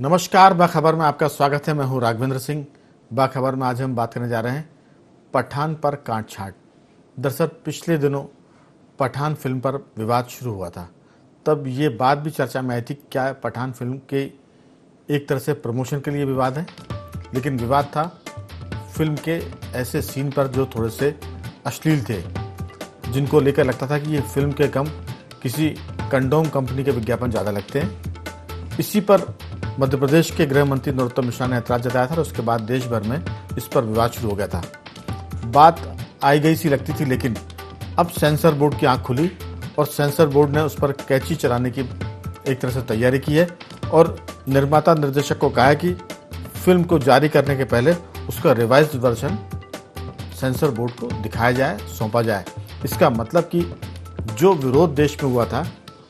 नमस्कार, बाखबर में आपका स्वागत है। मैं हूं राघवेंद्र सिंह। बाखबर में आज हम बात करने जा रहे हैं पठान पर काट छाट। दरअसल पिछले दिनों पठान फिल्म पर विवाद शुरू हुआ था, तब ये बात भी चर्चा में आई थी क्या पठान फिल्म के एक तरह से प्रमोशन के लिए विवाद है। लेकिन विवाद था फिल्म के ऐसे सीन पर जो थोड़े से अश्लील थे, जिनको लेकर लगता था कि ये फिल्म के कम किसी कंडोम कंपनी के विज्ञापन ज़्यादा लगते हैं। इसी पर मध्य प्रदेश के गृह मंत्री नरोत्तम मिश्रा ने ऐतराज जताया था और उसके बाद देश भर में इस पर विवाद शुरू हो गया था। बात आई गई सी लगती थी, लेकिन अब सेंसर बोर्ड की आंख खुली और सेंसर बोर्ड ने उस पर कैंची चलाने की एक तरह से तैयारी की है और निर्माता निर्देशक को कहा है कि फिल्म को जारी करने के पहले उसका रिवाइज्ड वर्जन सेंसर बोर्ड को दिखाया जाए, सौंपा जाए। इसका मतलब कि जो विरोध देश में हुआ था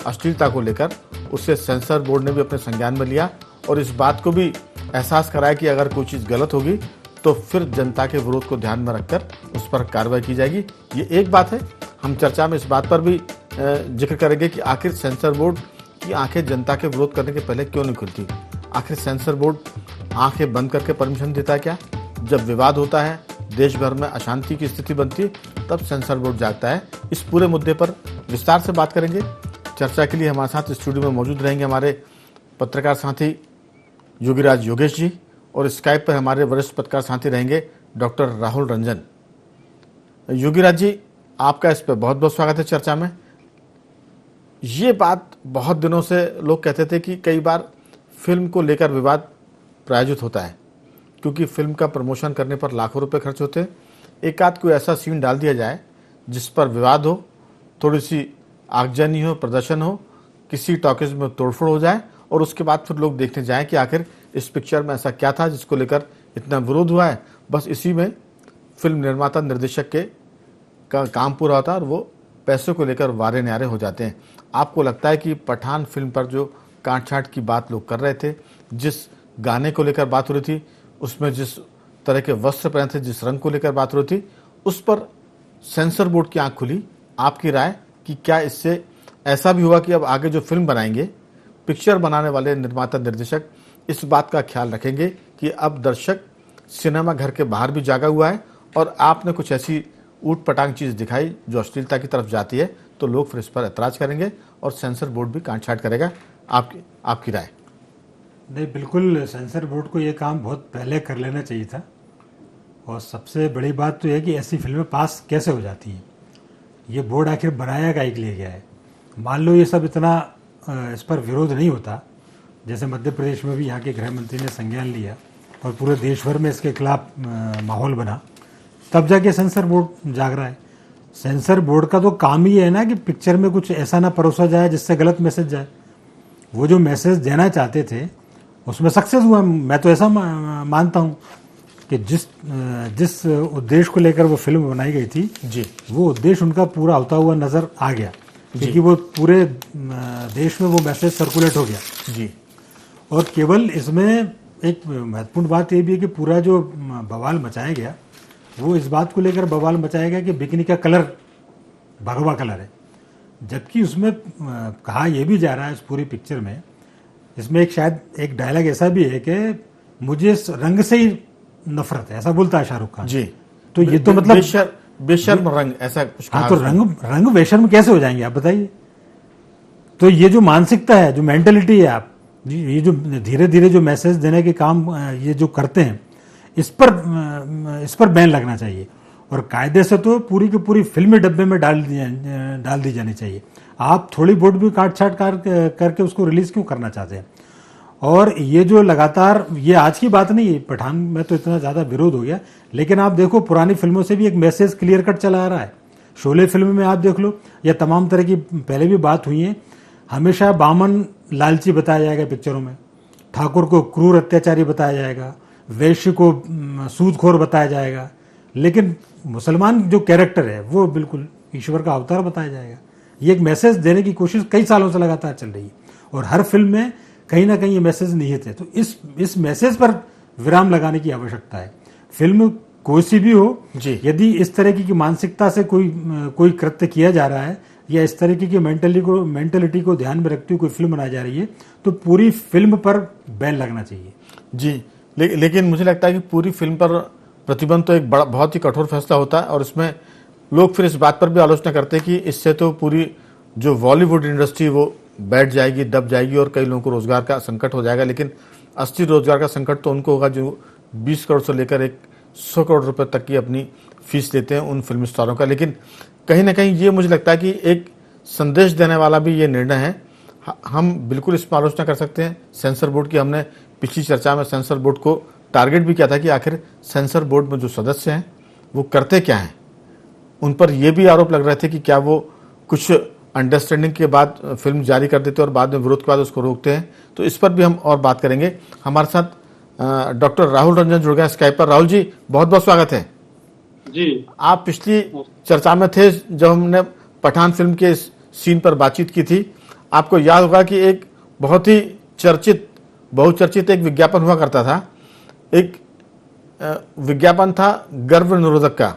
अश्लीलता को लेकर, उससे सेंसर बोर्ड ने भी अपने संज्ञान में लिया और इस बात को भी एहसास कराया कि अगर कोई चीज़ गलत होगी तो फिर जनता के विरोध को ध्यान में रखकर उस पर कार्रवाई की जाएगी। ये एक बात है। हम चर्चा में इस बात पर भी जिक्र करेंगे कि आखिर सेंसर बोर्ड की आंखें जनता के विरोध करने के पहले क्यों नहीं खुलती। आखिर सेंसर बोर्ड आंखें बंद करके परमिशन देता है क्या? जब विवाद होता है, देश भर में अशांति की स्थिति बनती, तब सेंसर बोर्ड जागता है। इस पूरे मुद्दे पर विस्तार से बात करेंगे। चर्चा के लिए हमारे साथ स्टूडियो में मौजूद रहेंगे हमारे पत्रकार साथी योगीराज योगेश जी और स्काइप पर हमारे वरिष्ठ पत्रकार साथी रहेंगे डॉक्टर राहुल रंजन। योगीराज जी, आपका इस पर बहुत बहुत स्वागत है चर्चा में। ये बात बहुत दिनों से लोग कहते थे कि कई बार फिल्म को लेकर विवाद प्रायोजित होता है क्योंकि फिल्म का प्रमोशन करने पर लाखों रुपए खर्च होते हैं। एक आध कोई ऐसा सीन डाल दिया जाए जिस पर विवाद हो, थोड़ी सी आगजनी हो, प्रदर्शन हो, किसी टॉकीज में तोड़फोड़ हो जाए और उसके बाद फिर लोग देखने जाएं कि आखिर इस पिक्चर में ऐसा क्या था जिसको लेकर इतना विरोध हुआ है। बस इसी में फिल्म निर्माता निर्देशक के का काम पूरा होता है और वो पैसों को लेकर वारे न्यारे हो जाते हैं। आपको लगता है कि पठान फिल्म पर जो काट छाट की बात लोग कर रहे थे, जिस गाने को लेकर बात हो रही थी, उसमें जिस तरह के वस्त्र पहने थे, जिस रंग को लेकर बात हो रही थी, उस पर सेंसर बोर्ड की आंख खुली। आपकी राय कि क्या इससे ऐसा भी हुआ कि अब आगे जो फिल्म बनाएंगे, पिक्चर बनाने वाले निर्माता निर्देशक इस बात का ख्याल रखेंगे कि अब दर्शक सिनेमा घर के बाहर भी जागा हुआ है और आपने कुछ ऐसी ऊट पटांग चीज़ दिखाई जो अश्लीलता की तरफ जाती है, तो लोग फिर इस पर ऐतराज करेंगे और सेंसर बोर्ड भी काट छाट करेगा। आपकी राय? नहीं, बिल्कुल सेंसर बोर्ड को ये काम बहुत पहले कर लेना चाहिए था। और सबसे बड़ी बात तो यह है कि ऐसी फिल्में पास कैसे हो जाती हैं। ये बोर्ड आखिर बनाया काहे के लिए गया है? मान लो ये सब इतना इस पर विरोध नहीं होता, जैसे मध्य प्रदेश में भी यहाँ के गृह मंत्री ने संज्ञान लिया और पूरे देश भर में इसके खिलाफ माहौल बना, तब जाके सेंसर बोर्ड जाग रहा है। सेंसर बोर्ड का तो काम ही है ना कि पिक्चर में कुछ ऐसा ना परोसा जाए जिससे गलत मैसेज जाए। वो जो मैसेज देना चाहते थे उसमें सक्सेस हुआ। मैं तो ऐसा मानता हूँ कि जिस उद्देश्य को लेकर वो फिल्म बनाई गई थी जी, वो उद्देश्य उनका पूरा होता हुआ नजर आ गया, क्योंकि वो पूरे देश में वो मैसेज सर्कुलेट हो गया जी। और केवल इसमें एक महत्वपूर्ण बात ये भी है कि पूरा जो बवाल मचाया गया वो इस बात को लेकर बवाल मचाया गया कि बिकनी का कलर भगवा कलर है, जबकि उसमें कहा यह भी जा रहा है इस पूरी पिक्चर में, इसमें शायद एक डायलॉग ऐसा भी है कि मुझे इस रंग से ही नफरत है, ऐसा बोलता है शाहरुख खान जी। तो ये तो मतलब बेशर्म रंग, ऐसा कुछ हाँ, तो रंग बेशर्म कैसे हो जाएंगे आप बताइए। तो ये जो मानसिकता है, जो मेंटेलिटी है, आप ये जो धीरे धीरे जो मैसेज देने के काम ये जो करते हैं, इस पर बैन लगना चाहिए और कायदे से तो पूरी की पूरी फिल्म डब्बे में डाल दी जानी चाहिए। आप थोड़ी बहुत भी काट छाट करके उसको रिलीज क्यों करना चाहते हैं? और ये जो लगातार, ये आज की बात नहीं है, पठान में तो इतना ज़्यादा विरोध हो गया, लेकिन आप देखो पुरानी फिल्मों से भी एक मैसेज क्लियर कट चला आ रहा है। शोले फिल्म में आप देख लो, या तमाम तरह की पहले भी बात हुई है, हमेशा बामन लालची बताया जाएगा पिक्चरों में, ठाकुर को क्रूर अत्याचारी बताया जाएगा, वैश्य को सूदखोर बताया जाएगा, लेकिन मुसलमान जो कैरेक्टर है वो बिल्कुल ईश्वर का अवतार बताया जाएगा। ये एक मैसेज देने की कोशिश कई सालों से लगातार चल रही है और हर फिल्म में कहीं ना कहीं ये मैसेज निहित है। तो इस मैसेज पर विराम लगाने की आवश्यकता है। फिल्म कोई सी भी हो, यदि इस तरह की मानसिकता से कोई कृत्य किया जा रहा है या इस तरीके की मेंटेलिटी को ध्यान में रखती हुई कोई फिल्म बनाई जा रही है तो पूरी फिल्म पर बैन लगना चाहिए। जी, लेकिन मुझे लगता है कि पूरी फिल्म पर प्रतिबंध तो एक बड़ा बहुत ही कठोर फैसला होता है, और इसमें लोग फिर इस बात पर भी आलोचना करते हैं कि इससे तो पूरी जो बॉलीवुड इंडस्ट्री वो बैठ जाएगी, दब जाएगी और कई लोगों को रोजगार का संकट हो जाएगा। लेकिन असली रोजगार का संकट तो उनको होगा जो 20 करोड़ से लेकर 100 करोड़ रुपए तक की अपनी फीस लेते हैं उन फिल्म स्टारों का। लेकिन कहीं ना कहीं ये मुझे लगता है कि एक संदेश देने वाला भी ये निर्णय है। हम बिल्कुल इस पर आलोचना कर सकते हैं सेंसर बोर्ड की। हमने पिछली चर्चा में सेंसर बोर्ड को टारगेट भी किया था कि आखिर सेंसर बोर्ड में जो सदस्य हैं वो करते क्या हैं। उन पर यह भी आरोप लग रहे थे कि क्या वो कुछ अंडरस्टैंडिंग के बाद फिल्म जारी कर देते और बाद में विरोध के बाद उसको रोकते हैं। तो इस पर भी हम और बात करेंगे। हमारे साथ डॉक्टर राहुल रंजन जुड़ गए स्काइप पर। राहुल जी, बहुत बहुत स्वागत है जी। आप पिछली चर्चा में थे जब हमने पठान फिल्म के सीन पर बातचीत की थी। आपको याद होगा कि एक बहुत ही बहुचर्चित एक विज्ञापन हुआ करता था। एक विज्ञापन था गर्भ निरोधक का,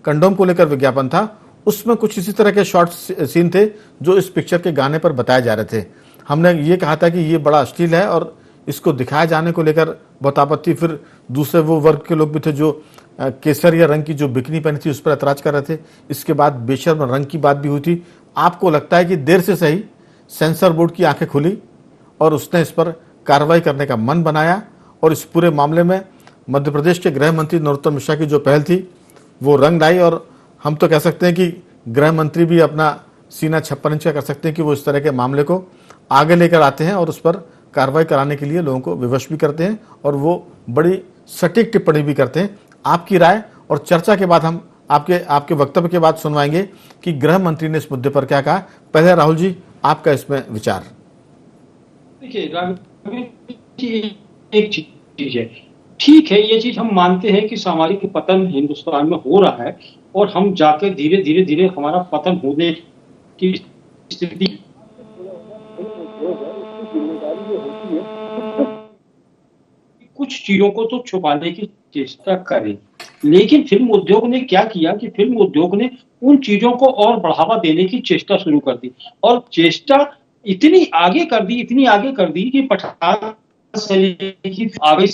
कंडोम को लेकर विज्ञापन था। उसमें कुछ इसी तरह के शॉर्ट सीन थे जो इस पिक्चर के गाने पर बताए जा रहे थे। हमने ये कहा था कि ये बड़ा अश्लील है और इसको दिखाए जाने को लेकर बहुत आपत्ति। फिर दूसरे वो वर्ग के लोग भी थे जो केसरिया रंग की जो बिकनी पहनी थी उस पर ऐतराज कर रहे थे। इसके बाद बेशर्म रंग की बात भी हुई थी। आपको लगता है कि देर से सही सेंसर बोर्ड की आंखें खुली और उसने इस पर कार्रवाई करने का मन बनाया, और इस पूरे मामले में मध्य प्रदेश के गृह मंत्री नरोत्तम मिश्रा की जो पहल थी वो रंग लाई, और हम तो कह सकते हैं कि गृह मंत्री भी अपना सीना 56 इंच का कर सकते हैं कि वो इस तरह के मामले को आगे लेकर आते हैं और उस पर कार्रवाई कराने के लिए लोगों को विवश भी करते हैं, और वो बड़ी सटीक टिप्पणी भी करते हैं। आपकी राय और चर्चा के बाद हम आपके वक्तव्य के बाद सुनवाएंगे कि गृह मंत्री ने इस मुद्दे पर क्या कहा। पहले राहुल जी, आपका इसमें विचार। देखिए एक चीज है, ठीक है, ये चीज हम मानते हैं कि सामाजिक पतन हिंदुस्तान में हो रहा है और हम जाकर धीरे धीरे धीरे हमारा पतन होने की स्थिति कुछ चीजों को तो छुपाने की चेष्टा करें। लेकिन फिल्म उद्योग ने क्या किया कि फिल्म उद्योग ने उन चीजों को और बढ़ावा देने की चेष्टा शुरू कर दी, और चेष्टा इतनी आगे कर दी कि पठान से लेकर आगे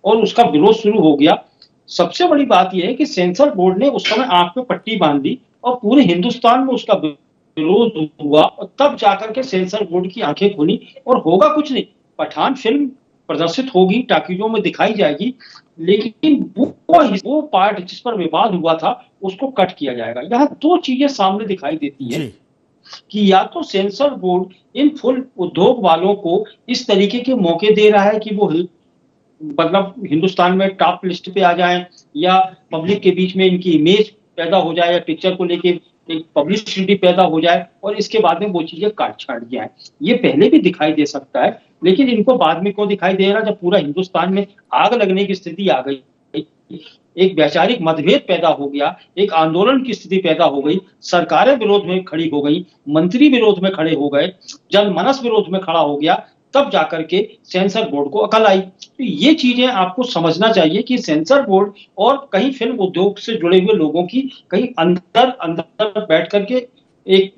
और उसका विरोध शुरू हो गया। सबसे बड़ी बात यह है कि सेंसर बोर्ड ने उस समय आंख पे पट्टी बांध दी और पूरे हिंदुस्तान में उसका विरोध हुआ, और तब जाकर के सेंसर बोर्ड की आंखें खुली। और होगा कुछ नहीं, पठान फिल्म प्रदर्शित होगी, टाकीजों में दिखाई जाएगी, लेकिन वो पार्ट जिस पर विवाद हुआ था उसको कट किया जाएगा। यहाँ दो चीजें सामने दिखाई देती है कि या तो सेंसर बोर्ड इन फिल्म उद्योग वालों को इस तरीके के मौके दे रहा है कि वो मतलब हिंदुस्तान में टॉप लिस्ट पे आ जाएं, या पब्लिक के बीच में इनकी इमेज पैदा हो जाए, या पिक्चर को लेके एक पब्लिसिटी पैदा हो जाए और इसके बाद में वो चीजें काट छाट जाए। ये पहले भी दिखाई दे सकता है, लेकिन इनको बाद में क्यों दिखाई दे रहा, जब पूरा हिंदुस्तान में आग लगने की स्थिति आ गई, एक वैचारिक मतभेद पैदा हो गया, एक आंदोलन की स्थिति पैदा हो गई, सरकारें विरोध में खड़ी हो गई, मंत्री विरोध में खड़े हो गए, जनमानस विरोध में खड़ा हो गया, तब जाकर के सेंसर बोर्ड को अकल आई। तो ये चीजें आपको समझना चाहिए कि सेंसर बोर्ड और कहीं फिल्म उद्योग से जुड़े हुए लोगों की कहीं अंदर बैठ करके एक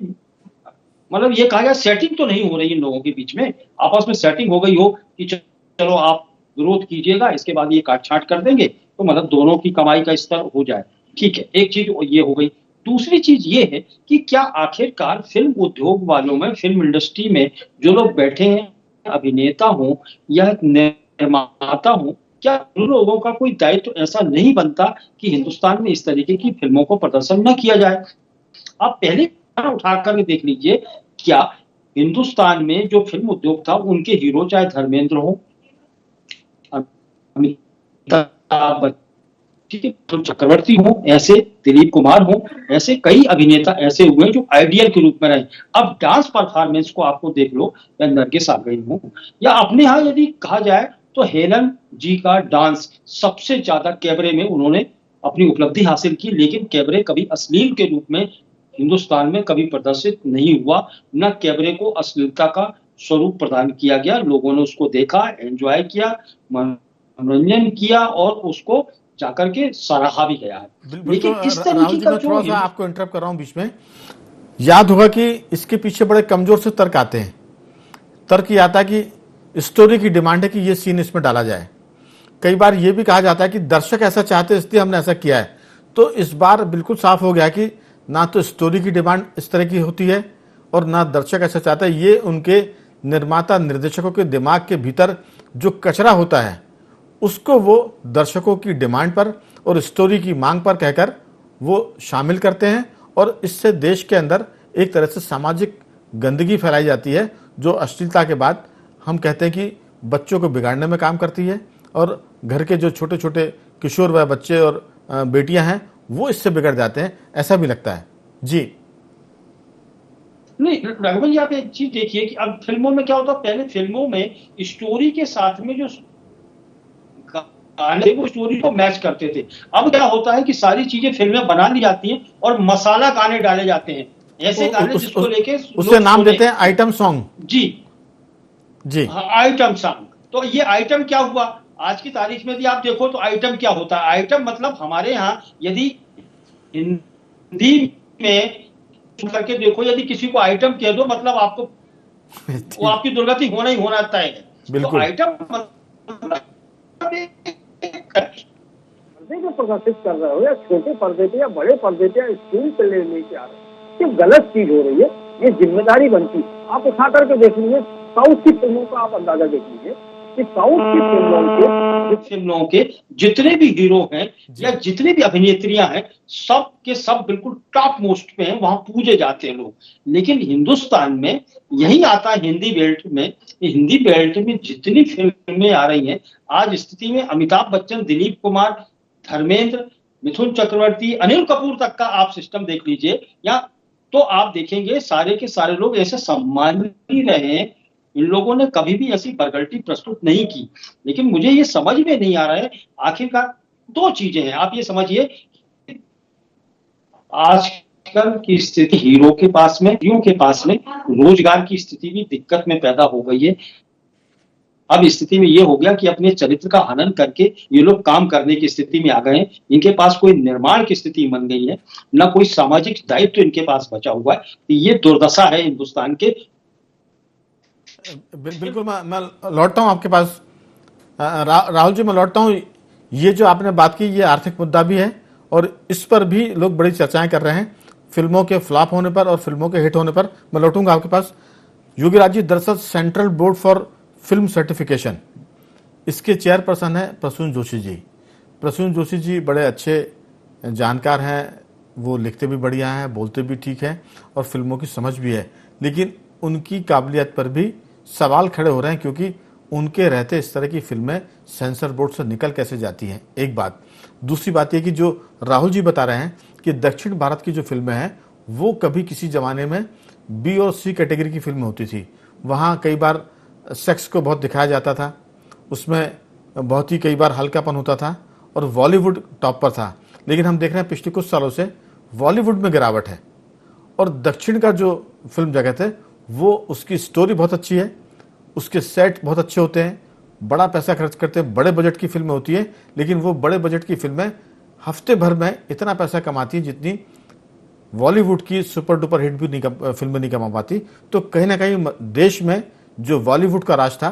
मतलब ये कहा जाए सेटिंग तो नहीं हो रही इन लोगों के बीच में। आपस में सेटिंग हो गई हो कि चलो आप विरोध कीजिएगा, इसके बाद ये काट छाट कर देंगे, तो मतलब दोनों की कमाई का स्तर हो जाए। ठीक है, एक चीज ये हो गई। दूसरी चीज ये है कि क्या आखिरकार फिल्म उद्योग वालों में, फिल्म इंडस्ट्री में जो लोग बैठे हैं, अभिनेता हो या निर्माता हो, क्या उन लोगों का कोई दायित्व ऐसा नहीं बनता कि हिंदुस्तान में इस तरीके की फिल्मों को प्रदर्शन न किया जाए। आप पहले उठा कर देख लीजिए, क्या हिंदुस्तान में जो फिल्म उद्योग था उनके हीरो चाहे धर्मेंद्र हो, अमिताभ बच्चन, चक्रवर्ती हो, ऐसे दिलीप कुमार हो, ऐसे कई अभिनेता ऐसे हुए जो आइडियल के रूप में रहे। अब डांस परफॉर्मेंस को आपको देख लो, या नरगिस आ गई हो, या अपने यहाँ यदि कहा जाए तो हेलन जी का डांस सबसे ज्यादा कैबरे में उन्होंने अपनी उपलब्धि हासिल की, लेकिन कैबरे कभी अश्लील के रूप में हिंदुस्तान में कभी प्रदर्शित नहीं हुआ, न कैबरे को अश्लीलता का स्वरूप प्रदान किया गया। लोगों ने उसको देखा, एंजॉय किया, मनोरंजन किया और उसको जाकर के सराहा भी गया है। लेकिन इस तरीके का थोड़ा सा आपको इंटरप्ट कर रहा हूं बीच में। याद होगा कि इसके पीछे बड़े कमजोर से तर्क आते हैं। तर्क ये आता है कि स्टोरी की डिमांड है कि ये सीन इसमें डाला जाए। कई बार ये भी कहा जाता है कि दर्शक ऐसा चाहते हैं इसलिए हमने ऐसा किया है। तो इस बार बिल्कुल साफ हो गया कि ना तो स्टोरी की डिमांड इस तरह की होती है और ना दर्शक ऐसा चाहता है। ये उनके निर्माता निर्देशकों के दिमाग के भीतर जो कचरा होता है उसको वो दर्शकों की डिमांड पर और स्टोरी की मांग पर कहकर वो शामिल करते हैं और इससे देश के अंदर एक तरह से सामाजिक गंदगी फैलाई जाती है जो अश्लीलता के बाद हम कहते हैं कि बच्चों को बिगाड़ने में काम करती है और घर के जो छोटे छोटे किशोर व बच्चे और बेटियां हैं वो इससे बिगड़ जाते हैं, ऐसा भी लगता है। जी नहीं राघवन जी, आप एक चीज देखिए कि अब फिल्मों में क्या होता है, पहले फिल्मों में स्टोरी के साथ में जो गाने वो स्टोरी को मैच करते थे। अब क्या होता है कि सारी चीजें फिल्में बना ली जाती हैं और मसाला गाने डाले जाते हैं, ऐसे गाने जिसको लेके उससे नाम देते हैं आइटम सॉन्ग। जी जी हाँ, आइटम सॉन्ग। तो ये आइटम क्या हुआ आज की तारीख में यदि आप देखो तो आइटम क्या होता है, आइटम मतलब हमारे यहाँ यदि हिंदी में करके देखो, यदि किसी को आइटम कह दो मतलब आपको वो आपकी दुर्गति होना ही होना तय है। तो आइटम मतलब पर्दे को प्रदर्शित कर रहे हो या छोटे पर्दे पे या बड़े पर्दे पे या स्क्रीन पे लेके आ रहे हो, ये गलत चीज हो रही है। ये जिम्मेदारी बनती है। आप उठा करके देख लीजिए साउथ की फिल्मों का आप अंदाजा देख लीजिए कि साउथ की फिल्मों के जितने भी हीरो हैं या जितनी भी अभिनेत्रियां हैं सब के सब बिल्कुल टॉप मोस्ट पे हैं, वहां पूजे जाते हैं लोग। लेकिन हिंदुस्तान में यही आता है हिंदी बेल्ट में, हिंदी बेल्ट में जितनी फिल्में आ रही हैं आज स्थिति में अमिताभ बच्चन, दिलीप कुमार, धर्मेंद्र, मिथुन चक्रवर्ती, अनिल कपूर तक का आप सिस्टम देख लीजिए, या तो आप देखेंगे सारे के सारे लोग ऐसे सम्मानीय रहे। इन लोगों ने कभी भी ऐसी बरगल्टी प्रस्तुत नहीं की। लेकिन मुझे ये समझ में नहीं आ रहा है आखिरकार दो चीजें हैं। आप ये समझिए आजकल की स्थिति हीरो के पास में रोजगार की स्थिति भी दिक्कत में पैदा हो गई है। अब स्थिति में ये हो गया कि अपने चरित्र का हनन करके ये लोग काम करने की स्थिति में आ गए हैं। इनके पास कोई निर्माण की स्थिति बन गई है, ना कोई सामाजिक दायित्व इनके पास बचा हुआ है। तो ये दुर्दशा है हिंदुस्तान के। बिल्कुल मैं लौटता हूं आपके पास। राहुल जी, मैं लौटता हूं। ये जो आपने बात की ये आर्थिक मुद्दा भी है और इस पर भी लोग बड़ी चर्चाएं कर रहे हैं, फिल्मों के फ्लॉप होने पर और फिल्मों के हिट होने पर। मैं लौटूंगा आपके पास। योगीराज जी, दरअसल central board for film certification, इसके चेयरपर्सन है प्रसून जोशी जी। प्रसून जोशी जी बड़े अच्छे जानकार हैं, वो लिखते भी बढ़िया हैं, बोलते भी ठीक हैं और फिल्मों की समझ भी है। लेकिन उनकी काबिलियत पर भी सवाल खड़े हो रहे हैं क्योंकि उनके रहते इस तरह की फिल्में सेंसर बोर्ड से निकल कैसे जाती हैं, एक बात। दूसरी बात यह कि जो राहुल जी बता रहे हैं कि दक्षिण भारत की जो फिल्में हैं वो कभी किसी जमाने में बी और सी कैटेगरी की फिल्में होती थी। वहाँ कई बार सेक्स को बहुत दिखाया जाता था, उसमें बहुत ही कई बार हल्कापन होता था और बॉलीवुड टॉप पर था। लेकिन हम देख रहे हैं पिछले कुछ सालों से बॉलीवुड में गिरावट है और दक्षिण का जो फिल्म जगत है वो उसकी स्टोरी बहुत अच्छी है, उसके सेट बहुत अच्छे होते हैं, बड़ा पैसा खर्च करते हैं, बड़े बजट की फिल्में होती है। लेकिन वो बड़े बजट की फिल्में हफ्ते भर में इतना पैसा कमाती हैं जितनी बॉलीवुड की सुपर डुपर हिट भी फिल्में नहीं कमा पाती। तो कहीं ना कहीं देश में जो बॉलीवुड का राज था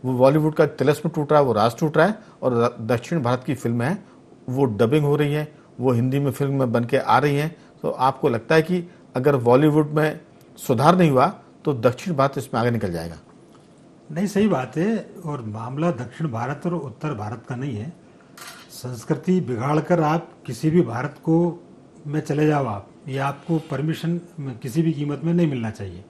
वो बॉलीवुड का तिलिस्म टूट रहा है, वो राज टूट रहा है। और दक्षिण भारत की फिल्में हैं वो डबिंग हो रही हैं, वो हिंदी में फिल्म बन के आ रही हैं। तो आपको लगता है कि अगर बॉलीवुड में सुधार नहीं हुआ तो दक्षिण भारत इसमें आगे निकल जाएगा? नहीं, सही बात है। और मामला दक्षिण भारत और उत्तर भारत का नहीं है। संस्कृति बिगाड़कर आप किसी भी भारत को में चले जाओ आप, ये आपको परमिशन किसी भी कीमत में नहीं मिलना चाहिए।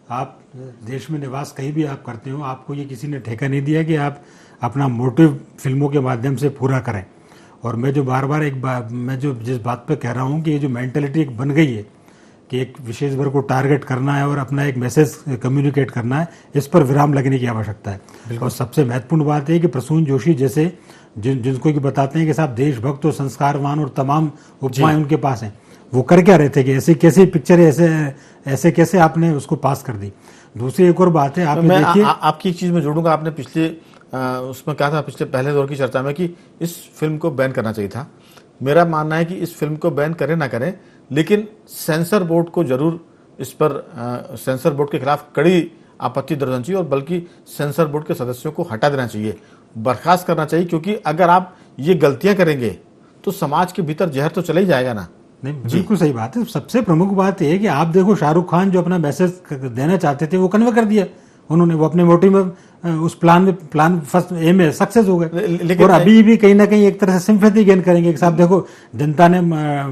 आप देश में निवास कहीं भी आप करते हो, आपको ये किसी ने ठेका नहीं दिया कि आप अपना मोटिव फिल्मों के माध्यम से पूरा करें। और मैं जो बार बार मैं जो जिस बात पे कह रहा हूँ कि ये जो मेंटलिटी एक बन गई है कि एक विशेष वर्ग को टारगेट करना है और अपना एक मैसेज कम्युनिकेट करना है, इस पर विराम लगने की आवश्यकता है। और सबसे महत्वपूर्ण बात है कि प्रसून जोशी जैसे जिनको कि बताते हैं कि साहब देशभक्त और संस्कारवान और तमाम उपमाएं उनके पास हैं, वो कर क्या रहे थे कि ऐसी कैसी पिक्चर ऐसे कैसे आपने उसको पास कर दी। दूसरी एक और बात है, आप देखिए, आपकी एक चीज में जोड़ूंगा। आपने पिछले उसमें कहा था पिछले पहले दौर की चर्चा में कि इस फिल्म को बैन करना चाहिए था। मेरा मानना है कि इस फिल्म को बैन करें ना करें, लेकिन सेंसर बोर्ड को जरूर इस पर सेंसर बोर्ड के खिलाफ कड़ी आपत्ति दर्ज होनी चाहिए और बल्कि सेंसर बोर्ड के सदस्यों को हटा देना चाहिए, बर्खास्त करना चाहिए, क्योंकि अगर आप ये गलतियां करेंगे तो समाज के भीतर जहर तो चला ही जाएगा ना। नहीं, बिल्कुल सही बात है। सबसे प्रमुख बात यह है कि आप देखो, शाहरुख खान जो अपना मैसेज देना चाहते थे वो कन्वे कर दिया उन्होंने, वो अपने मोटिव में उस प्लान फर्स्ट एम में सक्सेस हो गए। और अभी भी कहीं ना कहीं एक तरह से सिंपैथी गेन करेंगे कि साहब देखो जनता ने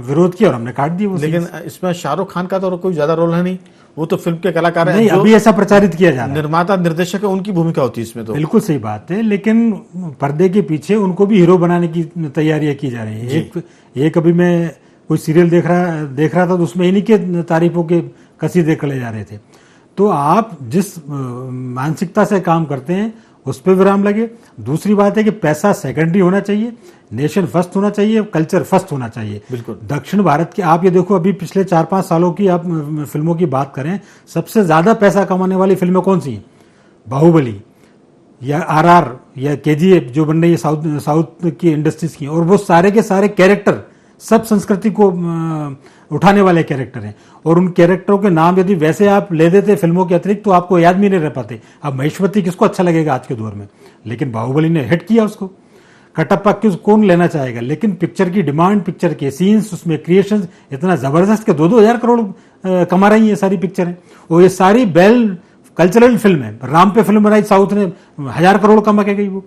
विरोध किया और हमने काट दिया वो। लेकिन इसमें शाहरुख खान का तो कोई ज्यादा रोल है नहीं, वो तो फिल्म के कलाकार हैं। नहीं, अभी ऐसा प्रचारित किया जा रहा है। निर्माता निर्देशक है, उनकी भूमिका होती है इसमें तो। बिल्कुल सही बात है, लेकिन पर्दे के पीछे उनको भी हीरो बनाने की तैयारियां की जा रही है। एक अभी मैं कोई सीरियल देख रहा था तो उसमें इन्हीं के तारीफों के कसीदे कले जा रहे थे। तो आप जिस मानसिकता से काम करते हैं उस पर विराम लगे। दूसरी बात है कि पैसा सेकेंडरी होना चाहिए, नेशन फर्स्ट होना चाहिए, कल्चर फर्स्ट होना चाहिए। बिल्कुल। दक्षिण भारत की आप ये देखो, अभी पिछले 4-5 सालों की आप फिल्मों की बात करें, सबसे ज्यादा पैसा कमाने वाली फिल्में कौन सी हैं? बाहुबली या आरआर या केजीएफ जो बन रही है साउथ की इंडस्ट्रीज की, और वो सारे के सारे कैरेक्टर सब संस्कृति को उठाने वाले कैरेक्टर हैं। और उन कैरेक्टरों के नाम यदि वैसे आप ले देते फिल्मों के अतिरिक्त तो आपको याद भी नहीं रह पाते। अब महेश्वती किसको अच्छा लगेगा आज के दौर में, लेकिन बाहुबली ने हिट किया उसको। कटप्पा कौन लेना चाहेगा, लेकिन पिक्चर की डिमांड, पिक्चर के सीन्स, उसमें क्रिएशन इतना जबरदस्त कि 2-2 हजार करोड़ कमा रही है सारी पिक्चरें। और ये सारी बेल कल्चरल फिल्म है। राम पे फिल्म बनाई साउथ ने, 1000 करोड़ कमा के गई वो।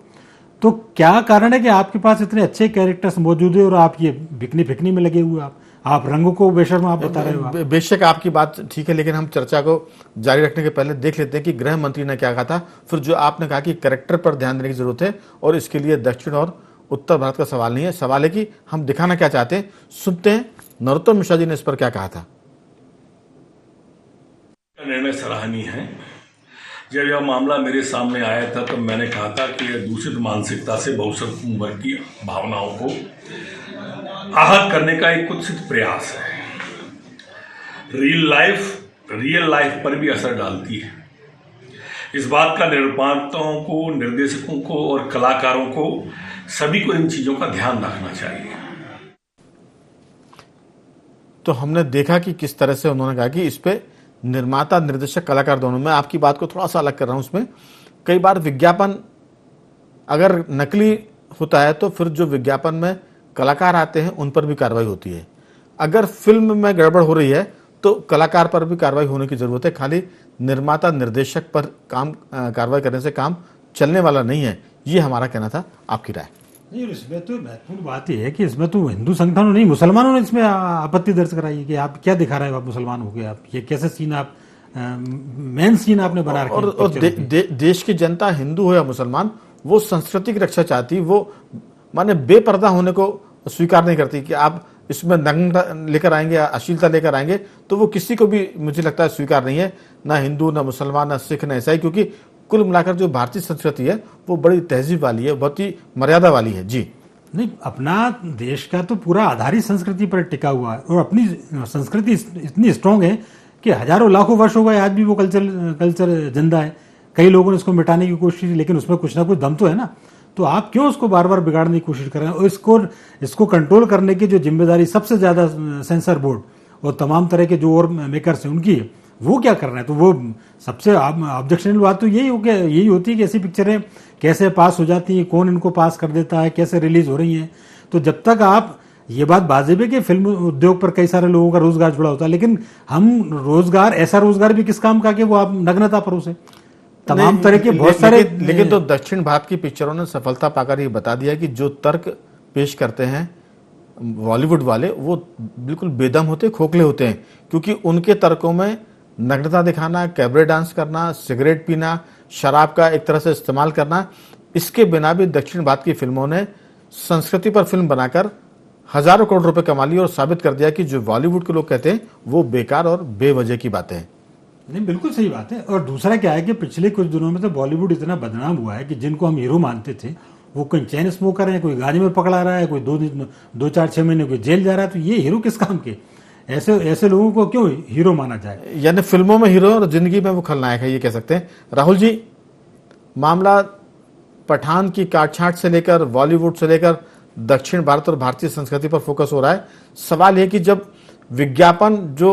तो क्या कारण है कि आपके पास इतने अच्छे कैरेक्टर्स मौजूद है और आप ये बिकनी फिकनी में लगे हुए, आप रंगों को बेशर्म आप बता रहे हो। बेशक आपकी बात ठीक है, लेकिन हम चर्चा को जारी रखने के पहले देख लेते हैं कि गृह मंत्री ने क्या कहा था। फिर जो आपने कहा कि कैरेक्टर पर ध्यान देने की जरूरत है और इसके लिए दक्षिण और उत्तर भारत का सवाल नहीं है, सवाल है कि हम दिखाना क्या चाहते हैं। सुनते हैं नरोत्तम मिश्रा जी ने इस पर क्या कहा था। निर्णय सराहनीय है। जब यह मामला मेरे सामने आया था तो मैंने कहा था कि यह दूषित मानसिकता से बहुसंख्यक वर्ग की भावनाओं को आहत करने का एक कुत्सित प्रयास है। रियल लाइफ पर भी असर डालती है। इस बात का निर्माताओं को, निर्देशकों को और कलाकारों को, सभी को इन चीजों का ध्यान रखना चाहिए। तो हमने देखा कि किस तरह से उन्होंने कहा कि इस पे निर्माता, निर्देशक, कलाकार दोनों। मैं आपकी बात को थोड़ा सा अलग कर रहा हूं। उसमें कई बार विज्ञापन अगर नकली होता है तो फिर जो विज्ञापन में कलाकार आते हैं उन पर भी कार्रवाई होती है। अगर फिल्म में गड़बड़ हो रही है तो कलाकार पर भी कार्रवाई होने की जरूरत है। खाली निर्माता, निर्देशक पर कार्रवाई करने से काम चलने वाला नहीं है। ये हमारा कहना था। आपकी राय? नहीं, इसमें तो महत्वपूर्ण बात यह है कि इसमें तो हिंदू संगठनों नहीं, मुसलमानों ने इसमें आपत्ति दर्ज कराई है कि आप क्या दिखा रहे हो, आप मुसलमान हो गए, आप ये कैसे सीन, आप मेन सीन आपने बना रखे। और देश की जनता, हिंदू हो या मुसलमान, वो संस्कृति की रक्षा चाहती, वो माने बेपर्दा होने को स्वीकार नहीं करती कि आप इसमें नग्नता लेकर आएंगे, अश्लीलता लेकर आएंगे, तो वो किसी को भी मुझे लगता है स्वीकार नहीं है, ना हिंदू, ना मुसलमान, ना सिख, ना ईसाई। क्योंकि कुल मिलाकर जो भारतीय संस्कृति है वो बड़ी तहजीब वाली है, बहुत ही मर्यादा वाली है। जी नहीं, अपना देश का तो पूरा आधार ही संस्कृति पर टिका हुआ है और अपनी संस्कृति इतनी स्ट्रांग है कि हजारों लाखों वर्ष हो गए आज भी वो कल्चर जिंदा है। कई लोगों ने इसको मिटाने की कोशिश की, लेकिन उसमें कुछ ना कुछ दम तो है ना। तो आप क्यों उसको बार बार बिगाड़ने की कोशिश कर रहे हैं? और इसको कंट्रोल करने की जो जिम्मेदारी सबसे ज्यादा सेंसर बोर्ड और तमाम तरह के जो और मेकर्स हैं उनकी है, वो क्या कर रहे हैं? तो वो सबसे ऑब्जेक्शनल बात तो यही होती है कि ऐसी पिक्चरें कैसे पास हो जाती हैं, कौन इनको पास कर देता है, कैसे रिलीज हो रही हैं। तो जब तक आप ये बात वाजिब है कि फिल्म उद्योग पर कई सारे लोगों का रोजगार जुड़ा होता है, लेकिन हम ऐसा रोजगार भी किस काम का कि वो आप नग्नता परोसे तमाम तरह के बहुत सारे। लेकिन तो दक्षिण भारत की पिक्चरों ने सफलता पाकर ये बता दिया कि जो तर्क पेश करते हैं बॉलीवुड वाले वो बिल्कुल बेदम होते, खोखले होते हैं। क्योंकि उनके तर्कों में नग्नता दिखाना, कैबरे डांस करना, सिगरेट पीना, शराब का एक तरह से इस्तेमाल करना, इसके बिना भी दक्षिण भारत की फिल्मों ने संस्कृति पर फिल्म बनाकर हजारों करोड़ रुपए कमा लिए और साबित कर दिया कि जो बॉलीवुड के लोग कहते हैं वो बेकार और बेवजह की बातें हैं। नहीं, बिल्कुल सही बात है। और दूसरा क्या है कि पिछले कुछ दिनों में तो बॉलीवुड इतना बदनाम हुआ है कि जिनको हम हीरो मानते थे वो कोई चैन स्मोकर है, कोई गाड़ी में पकड़ा रहा है, कोई 2-4-6 महीने कोई जेल जा रहा है। तो ये हीरो किस काम के? ऐसे लोगों को क्यों हीरो माना जाए? यानी फिल्मों में हीरो और जिंदगी में वो खलनायक है, ये कह सकते हैं। राहुल जी, मामला पठान की काटछांट से लेकर बॉलीवुड से लेकर दक्षिण भारत और भारतीय संस्कृति पर फोकस हो रहा है। सवाल यह कि जब विज्ञापन जो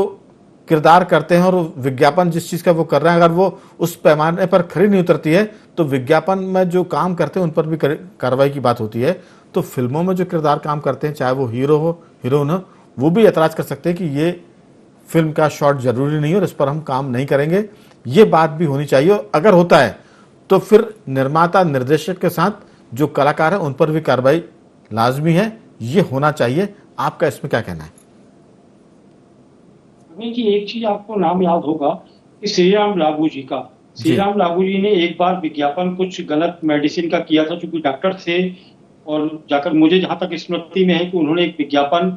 किरदार करते हैं और विज्ञापन जिस चीज़ का वो कर रहे हैं, अगर वो उस पैमाने पर खरी नहीं उतरती है तो विज्ञापन में जो काम करते हैं उन पर भी कार्रवाई की बात होती है। तो फिल्मों में जो किरदार काम करते हैं, चाहे वो हीरो हो हीरोइन हो, वो भी एतराज़ कर सकते हैं कि ये फिल्म का शॉट जरूरी नहीं है और इस पर हम काम नहीं करेंगे। ये बात भी होनी चाहिए, और अगर होता है तो फिर निर्माता निर्देशक के साथ जो कलाकार है उन पर भी कार्रवाई लाजमी है, ये होना चाहिए। आपका इसमें क्या कहना है? कि एक चीज आपको नाम याद होगा कि श्री राम लागू जी का। श्री राम लागू जी ने एक बार विज्ञापन कुछ गलत मेडिसिन का किया था, चूंकि डॉक्टर थे, और जाकर मुझे जहां तक स्मृति में है कि उन्होंने एक विज्ञापन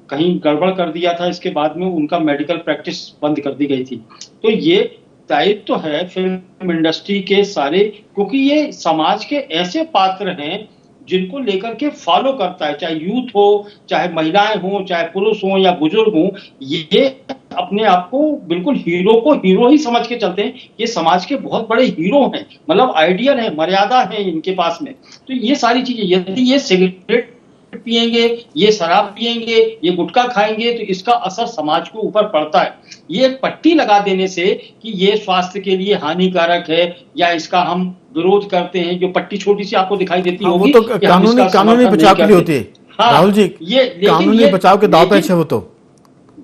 कहीं गड़बड़ कर दिया था। इसके बाद में उनका मेडिकल प्रैक्टिस बंद कर दी गई थी। तो ये दायित्व तो है फिल्म इंडस्ट्री के सारे, क्योंकि ये समाज के ऐसे पात्र हैं जिनको लेकर के फॉलो करता है, चाहे यूथ हो, चाहे महिलाएं हो, चाहे पुरुष हो या बुजुर्ग हो। ये अपने आप को बिल्कुल हीरो को हीरो ही समझ के चलते हैं। ये समाज के बहुत बड़े हीरो हैं, मतलब आइडियल है, मर्यादा है इनके पास में। तो ये सारी चीजें, यदि ये सिगरेट पिएंगे, ये शराब पिएंगे, ये गुटखा खाएंगे, तो इसका असर समाज के ऊपर पड़ता है। ये एक पट्टी लगा देने से कि ये स्वास्थ्य के लिए हानिकारक है या इसका हम विरोध करते हैं, जो पट्टी छोटी सी आपको दिखाई देती होगी, वो तो कानूनी बचाव के लिए होती है। हाँ, राहुल जी, ये कानूनी बचाव के दाव पेच है वो तो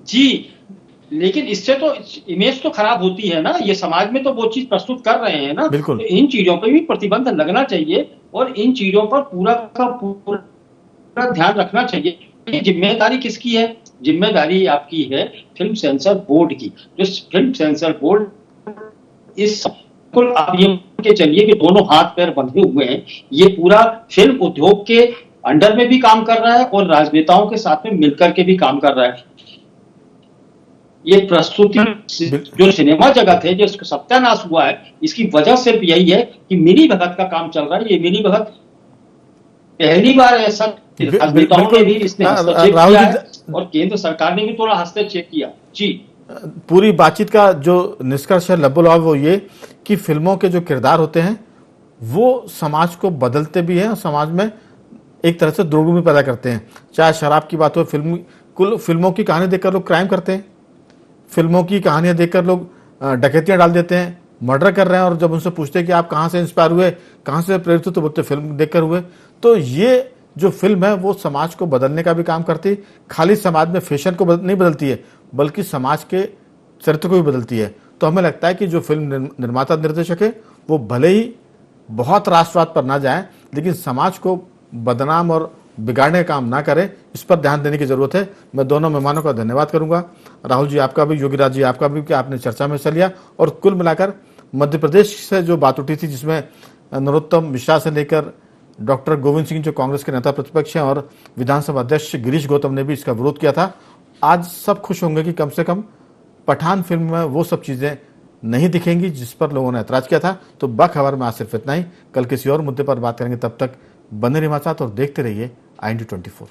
जी। लेकिन इससे तो इमेज तो खराब होती है ना, ये समाज में तो वो चीज प्रस्तुत कर रहे हैं ना। बिल्कुल। तो इन चीजों पर भी प्रतिबंध लगना चाहिए और इन चीजों पर पूरा का पूरा ध्यान रखना चाहिए। ये जिम्मेदारी किसकी है? जिम्मेदारी आपकी है फिल्म सेंसर बोर्ड की। जो फिल्म सेंसर बोर्ड इस कुल आप ये के चलिए कि दोनों हाथ पैर बंधे हुए हैं। ये पूरा फिल्म उद्योग के अंडर में भी काम कर रहा है और राजनेताओं के साथ में मिलकर के भी काम कर रहा है। ये प्रस्तुति जो सिनेमा जगत है, जो सत्यानाश हुआ है, इसकी वजह सिर्फ यही है कि मिली भगत का काम चल रहा है। ये मिली भगत पहली बार ऐसा राजनेताओं ने भी इसमें हस्तक्षेप किया है और केंद्र सरकार ने भी थोड़ा हस्तक्षेप किया। जी, पूरी बातचीत का जो निष्कर्ष है लब्बुल वो ये कि फिल्मों के जो किरदार होते हैं वो समाज को बदलते भी हैं और समाज में एक तरह से दुर्गुण पैदा करते हैं। चाहे शराब की बात हो, कुल फिल्मों की कहानी देखकर लोग क्राइम करते हैं, फिल्मों की कहानियां देखकर लोग डकैतियां डाल देते हैं, मर्डर कर रहे हैं, और जब उनसे पूछते हैं कि आप कहाँ से इंस्पायर हुए, कहाँ से प्रेरित हुए, तो बोलते फिल्म देखकर हुए। तो ये जो फिल्म है वो समाज को बदलने का भी काम करती है। खाली समाज में फैशन को नहीं बदलती है, बल्कि समाज के चरित्र को भी बदलती है। तो हमें लगता है कि जो फिल्म निर्माता निर्देशक है वो भले ही बहुत राष्ट्रवाद पर ना जाए, लेकिन समाज को बदनाम और बिगाड़ने का काम ना करें, इस पर ध्यान देने की जरूरत है। मैं दोनों मेहमानों का धन्यवाद करूंगा, राहुल जी आपका भी, योगीराज जी आपका भी, कि आपने चर्चा में हिस्सा लिया। और कुल मिलाकर मध्य प्रदेश से जो बात उठी थी, जिसमें नरोत्तम मिश्रा से लेकर डॉक्टर गोविंद सिंह जो कांग्रेस के नेता प्रतिपक्ष हैं और विधानसभा अध्यक्ष गिरीश गौतम ने भी इसका विरोध किया था, आज सब खुश होंगे कि कम से कम पठान फिल्म में वो सब चीजें नहीं दिखेंगी जिस पर लोगों ने ऐतराज किया था। तो बखबर में आज सिर्फ इतना ही। कल किसी और मुद्दे पर बात करेंगे, तब तक बने रहिए हमारे साथ और देखते रहिए IND24।